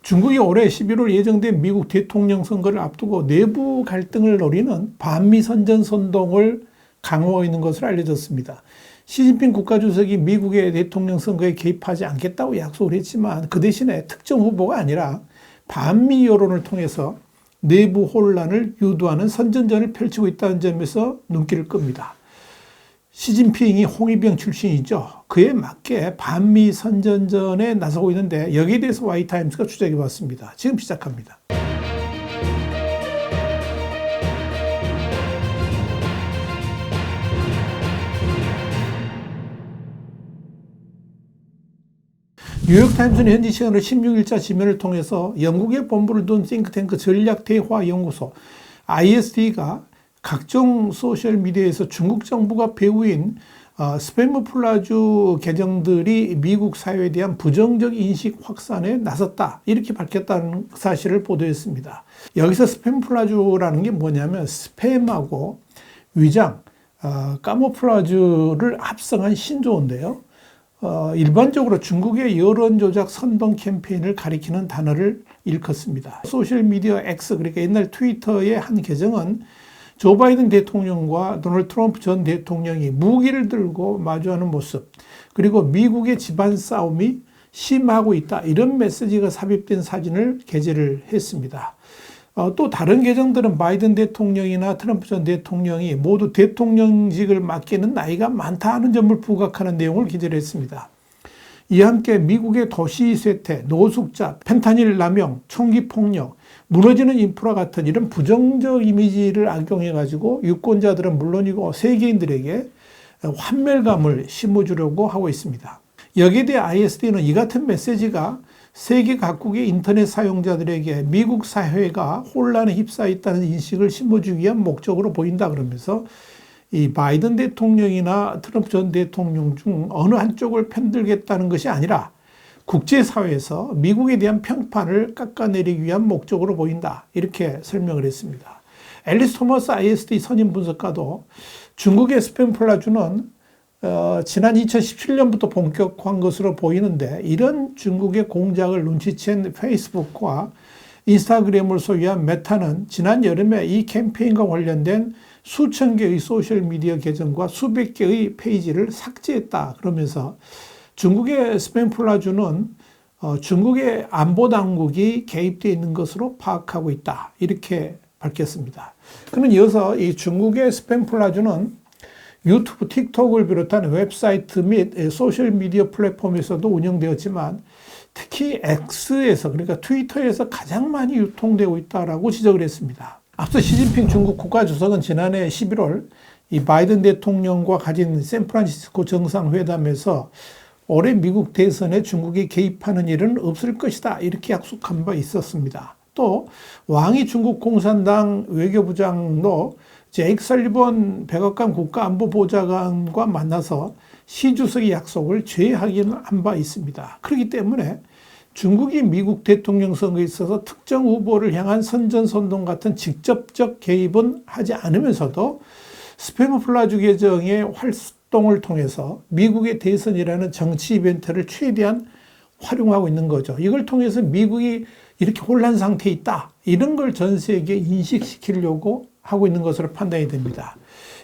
중국이 올해 11월 예정된 미국 대통령 선거를 앞두고 내부 갈등을 노리는 반미 선전선동을 강화하고 있는 것으로 알려졌습니다. 시진핑 국가주석이 미국의 대통령 선거에 개입하지 않겠다고 약속을 했지만 그 대신에 특정 후보가 아니라 반미 여론을 통해서 내부 혼란을 유도하는 선전전을 펼치고 있다는 점에서 눈길을 끕니다. 시진핑이 홍위병 출신이죠. 그에 맞게 반미 선전전에 나서고 있는데 여기에 대해서 와이타임스가 추적해 봤습니다. 지금 시작합니다. 뉴욕타임스는 현지 시간으로 16일자 지면을 통해서 영국에 본부를 둔 싱크탱크 전략대화연구소 ISD가 각종 소셜미디어에서 중국 정부가 배후인 스팸 플라주 계정들이 미국 사회에 대한 부정적 인식 확산에 나섰다, 이렇게 밝혔다는 사실을 보도했습니다. 여기서 스팸 플라주라는 게 뭐냐면 스팸하고 위장, 카모플라주를 합성한 신조어인데요. 일반적으로 중국의 여론조작 선동 캠페인을 가리키는 단어를 일컫습니다. 소셜미디어 X, 그러니까 옛날 트위터의 한 계정은 조 바이든 대통령과 도널드 트럼프 전 대통령이 무기를 들고 마주하는 모습, 그리고 미국의 집안 싸움이 심화하고 있다, 이런 메시지가 삽입된 사진을 게재를 했습니다. 또 다른 계정들은 바이든 대통령이나 트럼프 전 대통령이 모두 대통령직을 맡기는 나이가 많다는 점을 부각하는 내용을 게재를 했습니다. 이와 함께 미국의 도시 쇠퇴, 노숙자, 펜타닐 남용, 총기 폭력, 무너지는 인프라 같은 이런 부정적 이미지를 악용해가지고 유권자들은 물론이고 세계인들에게 환멸감을 심어주려고 하고 있습니다. 여기에 대해 ISD는 이 같은 메시지가 세계 각국의 인터넷 사용자들에게 미국 사회가 혼란에 휩싸여 있다는 인식을 심어주기 위한 목적으로 보인다, 그러면서 이 바이든 대통령이나 트럼프 전 대통령 중 어느 한쪽을 편들겠다는 것이 아니라 국제사회에서 미국에 대한 평판을 깎아내리기 위한 목적으로 보인다, 이렇게 설명을 했습니다. 앨리스 토머스 ISD 선임 분석가도 중국의 스팸 플라주는 지난 2017년부터 본격화한 것으로 보이는데, 이런 중국의 공작을 눈치챈 페이스북과 인스타그램을 소유한 메타는 지난 여름에 이 캠페인과 관련된 수천 개의 소셜미디어 계정과 수백 개의 페이지를 삭제했다, 그러면서 중국의 스팸 플라주는 중국의 안보 당국이 개입되어 있는 것으로 파악하고 있다, 이렇게 밝혔습니다. 그는 이어서 이 중국의 스팸 플라주는 유튜브, 틱톡을 비롯한 웹사이트 및 소셜미디어 플랫폼에서도 운영되었지만 특히 X에서, 그러니까 트위터에서 가장 많이 유통되고 있다라고 지적을 했습니다. 앞서 시진핑 중국 국가주석은 지난해 11월 이 바이든 대통령과 가진 샌프란시스코 정상회담에서 올해 미국 대선에 중국이 개입하는 일은 없을 것이다, 이렇게 약속한 바 있었습니다. 또 왕이 중국 공산당 외교부장도 제이크 설리번 백악관 국가안보보좌관과 만나서 시 주석의 약속을 재확인한 바 있습니다. 그렇기 때문에 중국이 미국 대통령 선거에 있어서 특정 후보를 향한 선전선동 같은 직접적 개입은 하지 않으면서도 스팸 플라주 계정의 활동을 통해서 미국의 대선이라는 정치 이벤트를 최대한 활용하고 있는 거죠. 이걸 통해서 미국이 이렇게 혼란 상태에 있다, 이런 걸 전 세계에 인식시키려고 하고 있는 것으로 판단이 됩니다.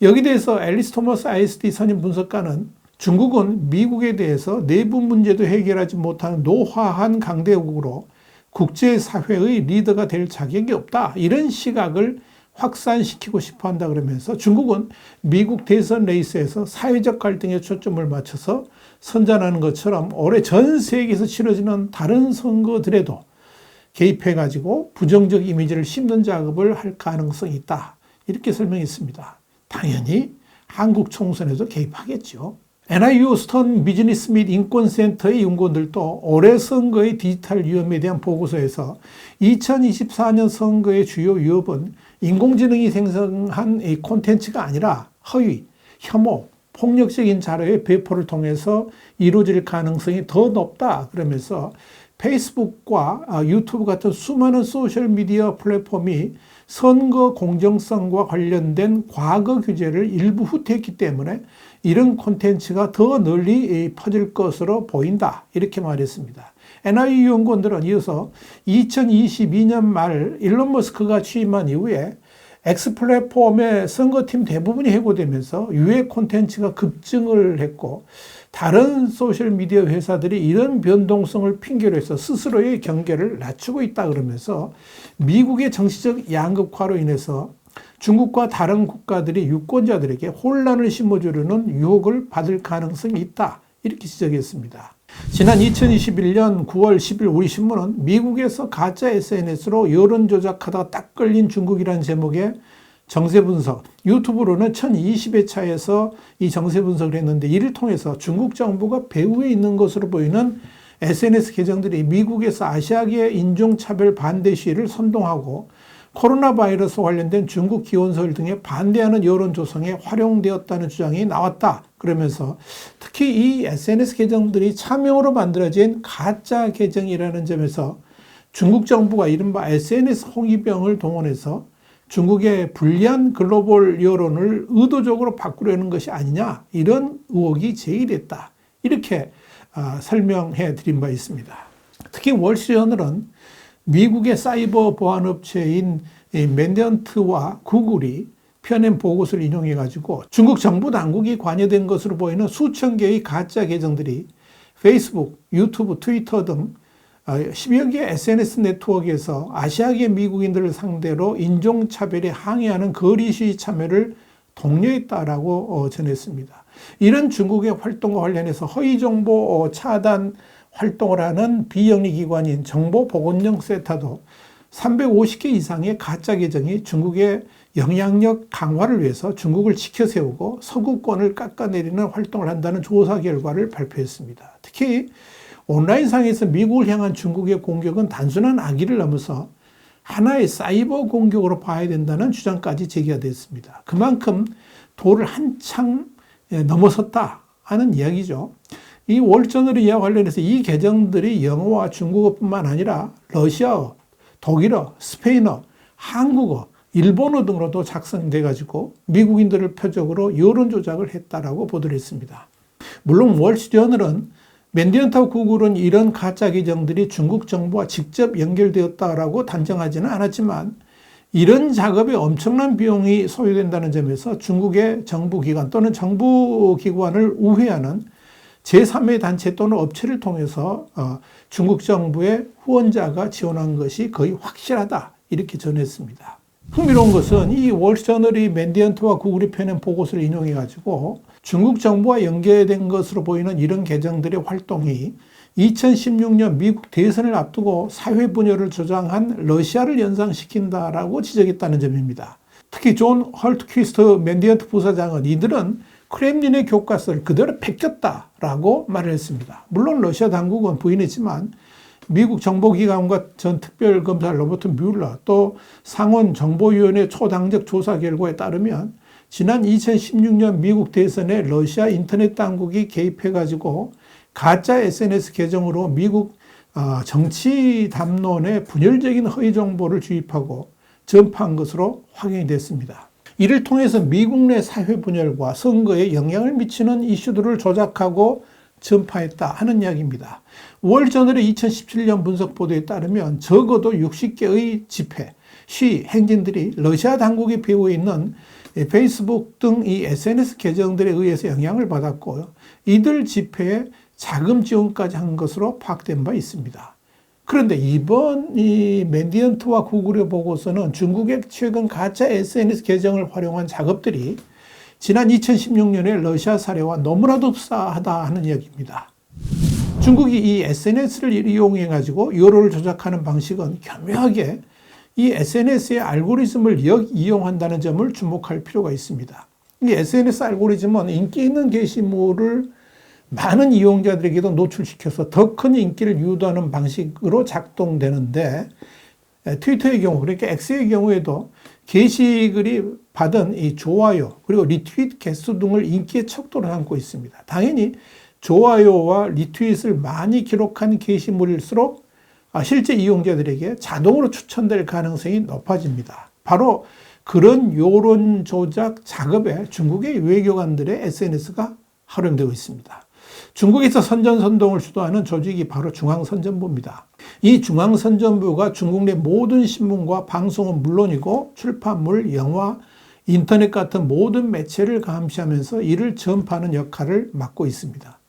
여기에 대해서 앨리스 토머스 ISD 선임 분석가는 중국은 미국에 대해서 내부 문제도 해결하지 못하는 노화한 강대국으로 국제사회의 리더가 될 자격이 없다, 이런 시각을 확산시키고 싶어 한다, 그러면서 중국은 미국 대선 레이스에서 사회적 갈등에 초점을 맞춰서 선전하는 것처럼 올해 전 세계에서 치러지는 다른 선거들에도 개입해가지고 부정적 이미지를 심는 작업을 할 가능성이 있다, 이렇게 설명했습니다. 당연히 한국 총선에도 개입하겠죠. NIU 스턴 비즈니스 및 인권센터의 연구원들도 올해 선거의 디지털 위험에 대한 보고서에서 2024년 선거의 주요 위협은 인공지능이 생성한 이 콘텐츠가 아니라 허위, 혐오, 폭력적인 자료의 배포를 통해서 이루어질 가능성이 더 높다, 그러면서 페이스북과 유튜브 같은 수많은 소셜미디어 플랫폼이 선거 공정성과 관련된 과거 규제를 일부 후퇴했기 때문에 이런 콘텐츠가 더 널리 퍼질 것으로 보인다, 이렇게 말했습니다. NIU 연구원들은 이어서 2022년 말 일론 머스크가 취임한 이후에 X 플랫폼의 선거팀 대부분이 해고되면서 유해 콘텐츠가 급증을 했고 다른 소셜미디어 회사들이 이런 변동성을 핑계로 해서 스스로의 경계를 낮추고 있다 그러면서 미국의 정치적 양극화로 인해서 중국과 다른 국가들이 유권자들에게 혼란을 심어주려는 유혹을 받을 가능성이 있다. 이렇게 지적했습니다. 지난 2021년 9월 10일 우리 신문은 미국에서 가짜 SNS로 여론 조작하다가 딱 걸린 중국이라는 제목의 정세 분석, 유튜브로는 1020회 차에서 이 정세 분석을 했는데 이를 통해서 중국 정부가 배후에 있는 것으로 보이는 SNS 계정들이 미국에서 아시아계 인종차별 반대 시위를 선동하고 코로나 바이러스 관련된 중국 기원설 등에 반대하는 여론 조성에 활용되었다는 주장이 나왔다. 그러면서 특히 이 SNS 계정들이 차명으로 만들어진 가짜 계정이라는 점에서 중국 정부가 이른바 SNS 홍위병을 동원해서 중국의 불리한 글로벌 여론을 의도적으로 바꾸려는 것이 아니냐 이런 의혹이 제기됐다. 이렇게 설명해 드린 바 있습니다. 특히 월스트리트저널은 미국의 사이버 보안업체인 맨디언트와 구글이 펴낸 보고서를 인용해 가지고 중국 정부 당국이 관여된 것으로 보이는 수천 개의 가짜 계정들이 페이스북, 유튜브, 트위터 등 10여 개 SNS 네트워크에서 아시아계 미국인들을 상대로 인종차별에 항의하는 거리 시위 참여를 독려했다라고 전했습니다. 이런 중국의 활동과 관련해서 허위정보 차단 활동을 하는 비영리 기관인 정보보건령센터도 350개 이상의 가짜 계정이 중국의 영향력 강화를 위해서 중국을 지켜 세우고 서구권을 깎아내리는 활동을 한다는 조사 결과를 발표했습니다. 특히 온라인상에서 미국을 향한 중국의 공격은 단순한 악의를 넘어서 하나의 사이버 공격으로 봐야 된다는 주장까지 제기가 됐습니다. 그만큼 도를 한창 넘어섰다 하는 이야기죠. 이 월저널의 이와 관련해서 이 계정들이 영어와 중국어뿐만 아니라 러시아어, 독일어, 스페인어, 한국어, 일본어 등으로도 작성돼 가지고 미국인들을 표적으로 여론 조작을 했다라고 보도를 했습니다. 물론 월스트리트저널은 맨디언트와 구글은 이런 가짜 계정들이 중국 정부와 직접 연결되었다라고 단정하지는 않았지만 이런 작업에 엄청난 비용이 소요된다는 점에서 중국의 정부기관 또는 정부기관을 우회하는 제3의 단체 또는 업체를 통해서 중국 정부의 후원자가 지원한 것이 거의 확실하다 이렇게 전했습니다. 흥미로운 것은 이 월스트리트저널이 맨디언트와 구글이 펴낸 보고서를 인용해 가지고 중국 정부와 연계된 것으로 보이는 이런 계정들의 활동이 2016년 미국 대선을 앞두고 사회 분열을 조장한 러시아를 연상시킨다라고 지적했다는 점입니다. 특히 존 헐트퀴스트 맨디언트 부사장은 이들은 크렘린의 교과서를 그대로 베꼈다라고 말을 했습니다. 물론 러시아 당국은 부인했지만 미국 정보기관과 전 특별검사 로버트 뮬러 또 상원 정보위원회 초당적 조사 결과에 따르면 지난 2016년 미국 대선에 러시아 인터넷 당국이 개입해가지고 가짜 SNS 계정으로 미국 정치 담론에 분열적인 허위 정보를 주입하고 전파한 것으로 확인이 됐습니다. 이를 통해서 미국 내 사회 분열과 선거에 영향을 미치는 이슈들을 조작하고 전파했다 하는 이야기입니다. 월저널의 2017년 분석 보도에 따르면 적어도 60개의 집회, 시위, 행진들이 러시아 당국의 배후에 있는 페이스북 등 이 SNS 계정들에 의해서 영향을 받았고 이들 집회에 자금 지원까지 한 것으로 파악된 바 있습니다. 그런데 이번 이 맨디언트와 구글의 보고서는 중국의 최근 가짜 SNS 계정을 활용한 작업들이 지난 2016년의 러시아 사례와 너무나도 흡사하다 하는 이야기입니다. 중국이 이 SNS를 이용해 가지고 여론을 조작하는 방식은 교묘하게 이 SNS의 알고리즘을 이용한다는 점을 주목할 필요가 있습니다. 이 SNS 알고리즘은 인기 있는 게시물을 많은 이용자들에게도 노출시켜서 더 큰 인기를 유도하는 방식으로 작동되는데 트위터의 경우 그러니까 X의 경우에도 게시글이 받은 이 좋아요 그리고 리트윗 개수 등을 인기의 척도로 삼고 있습니다. 당연히 좋아요와 리트윗을 많이 기록한 게시물일수록 실제 이용자들에게 자동으로 추천될 가능성이 높아집니다. 바로 그런 여론 조작 작업에 중국의 외교관들의 SNS가 활용되고 있습니다. 중국에서 선전선동을 주도하는 조직이 바로 중앙선전부입니다. 이 중앙선전부가 중국 내 모든 신문과 방송은 물론이고 출판물, 영화, 인터넷 같은 모든 매체를 감시하면서 이를 전파하는 역할을 맡고 있습니다.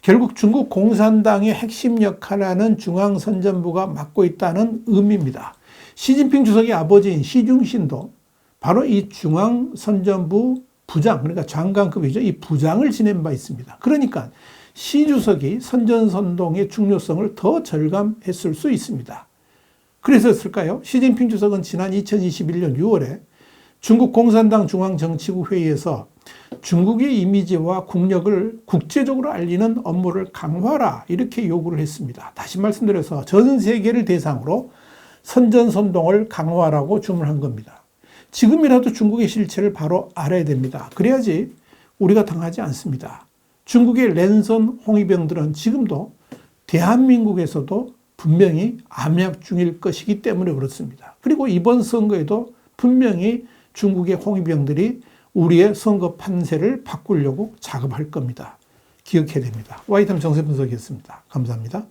결국 중국 공산당의 핵심 역할을 중앙선전부가 맡고 있다는 의미입니다. 시진핑 주석의 아버지인 시중신도 바로 이 중앙선전부 부장, 그러니까 장관급이죠. 이 부장을 지낸 바 있습니다. 그러니까 시 주석이 선전선동의 중요성을 더 절감했을 수 있습니다. 그래서였을까요? 시진핑 주석은 지난 2021년 6월에 중국 공산당 중앙정치국 회의에서 중국의 이미지와 국력을 국제적으로 알리는 업무를 강화하라 이렇게 요구를 했습니다. 다시 말씀드려서 전 세계를 대상으로 선전선동을 강화하라고 주문한 겁니다. 지금이라도 중국의 실체를 바로 알아야 됩니다. 그래야지 우리가 당하지 않습니다. 중국의 랜선 홍위병들은 지금도 대한민국에서도 분명히 암약 중일 것이기 때문에 그렇습니다. 그리고 이번 선거에도 분명히 중국의 홍위병들이 우리의 선거 판세를 바꾸려고 작업할 겁니다. 기억해야 됩니다. 와이탐 정세분석이었습니다. 감사합니다.